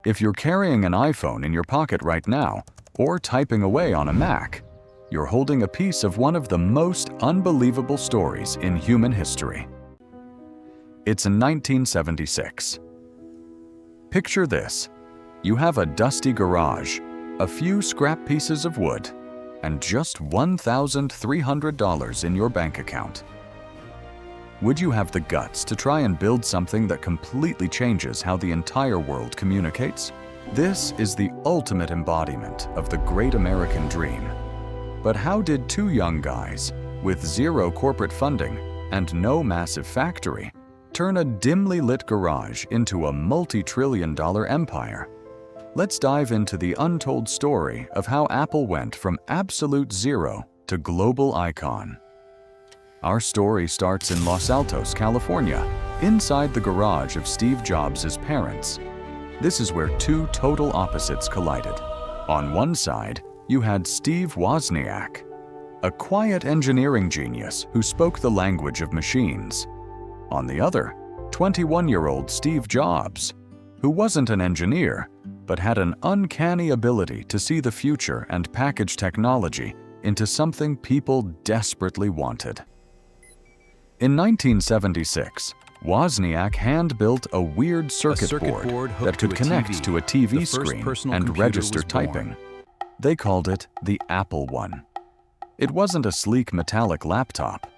If you're carrying an iPhone in your pocket right now, or typing away on a Mac, you're holding a piece of one of the most unbelievable stories in human history. It's in 1976. Picture this. You have a dusty garage, a few scrap pieces of wood, and just $1,300 in your bank account. Would you have the guts to try and build something that completely changes how the entire world communicates? This is the ultimate embodiment of the great American dream. But how did two young guys, with zero corporate funding and no massive factory, turn a dimly lit garage into a multi-trillion-dollar empire? Let's dive into the untold story of how Apple went from absolute zero to global icon. Our story starts in Los Altos, California, inside the garage of Steve Jobs' parents. This is where two total opposites collided. On one side, you had Steve Wozniak, a quiet engineering genius who spoke the language of machines. On the other, 21-year-old Steve Jobs, who wasn't an engineer, but had an uncanny ability to see the future and package technology into something people desperately wanted. In 1976, Wozniak hand-built a weird circuit board that could connect to a TV screen and register typing. They called it the Apple I. It wasn't a sleek metallic laptop.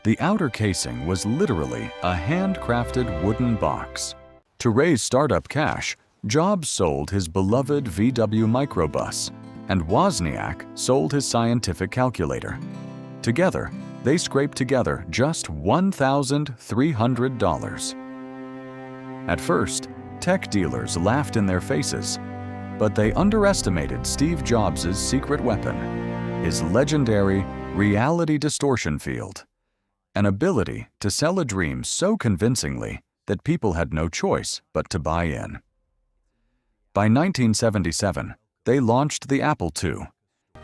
The outer casing was literally a handcrafted wooden box. To raise startup cash, Jobs sold his beloved VW microbus, and Wozniak sold his scientific calculator. Together, they scraped together just $1,300. At first, tech dealers laughed in their faces, but they underestimated Steve Jobs' secret weapon, his legendary reality distortion field, an ability to sell a dream so convincingly that people had no choice but to buy in. By 1977, they launched the Apple II,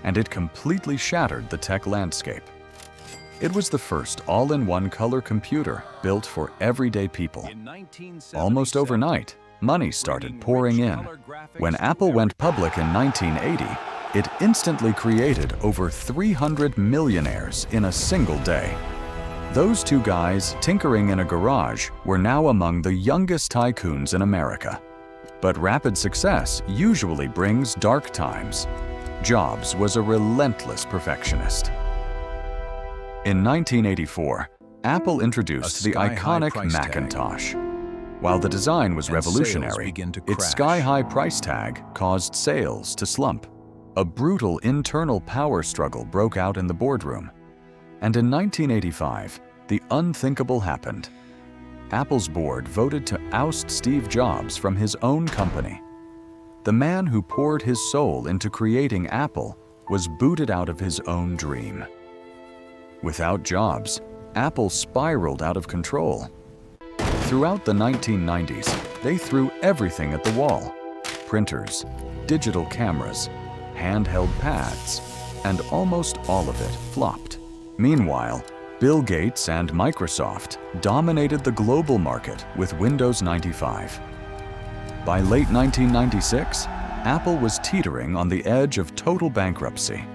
and it completely shattered the tech landscape. It was the first all-in-one color computer built for everyday people. Almost overnight, money started pouring in. When Apple went public in 1980, it instantly created over 300 millionaires in a single day. Those two guys tinkering in a garage were now among the youngest tycoons in America. But rapid success usually brings dark times. Jobs was a relentless perfectionist. In 1984, Apple introduced the iconic Macintosh. While the design was revolutionary, its sky-high price tag caused sales to slump. A brutal internal power struggle broke out in the boardroom. And in 1985, the unthinkable happened. Apple's board voted to oust Steve Jobs from his own company. The man who poured his soul into creating Apple was booted out of his own dream. Without Jobs, Apple spiraled out of control. Throughout the 1990s, they threw everything at the wall: printers, digital cameras, handheld pads, and almost all of it flopped. Meanwhile, Bill Gates and Microsoft dominated the global market with Windows 95. By late 1996, Apple was teetering on the edge of total bankruptcy.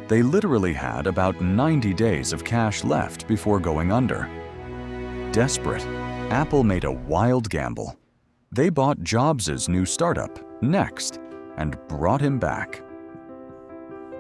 They literally had about 90 days of cash left before going under. Desperate, Apple made a wild gamble. They bought Jobs' new startup, Next, and brought him back.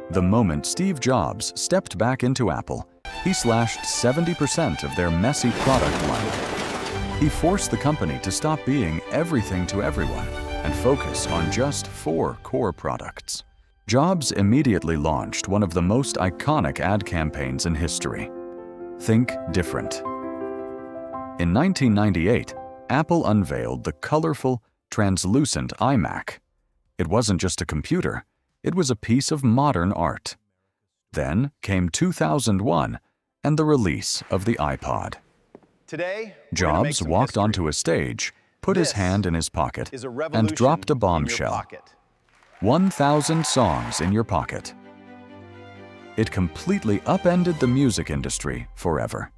The moment Steve Jobs stepped back into Apple, he slashed 70% of their messy product lineup. He forced the company to stop being everything to everyone and focus on just 4 core products. Jobs immediately launched one of the most iconic ad campaigns in history: Think Different. In 1998, Apple unveiled the colorful, translucent iMac. It wasn't just a computer, it was a piece of modern art. Then came 2001 and the release of the iPod. Today, Jobs walked onto a stage, put his hand in his pocket, and dropped a bombshell. 1,000 songs in your pocket. It completely upended the music industry forever.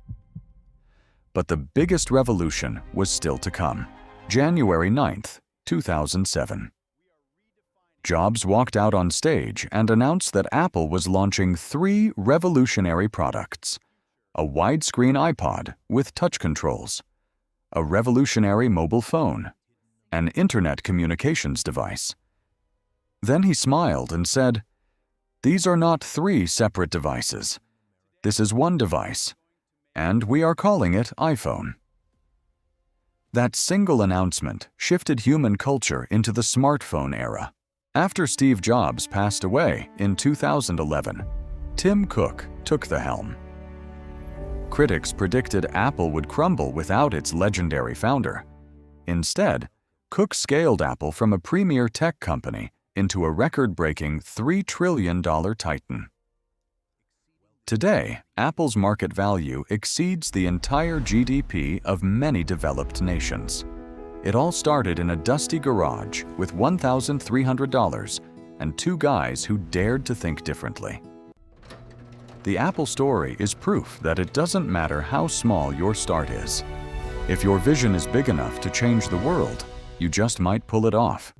But the biggest revolution was still to come. January 9th, 2007. Jobs walked out on stage and announced that Apple was launching 3 revolutionary products: a widescreen iPod with touch controls, a revolutionary mobile phone, an internet communications device. Then he smiled and said, "These are not 3 separate devices. This is one device, and we are calling it iPhone." That single announcement shifted human culture into the smartphone era. After Steve Jobs passed away in 2011, Tim Cook took the helm. Critics predicted Apple would crumble without its legendary founder. Instead, Cook scaled Apple from a premier tech company into a record-breaking $3 trillion titan. Today, Apple's market value exceeds the entire GDP of many developed nations. It all started in a dusty garage with $1,300 and 2 guys who dared to think differently. The Apple story is proof that it doesn't matter how small your start is. If your vision is big enough to change the world, you just might pull it off.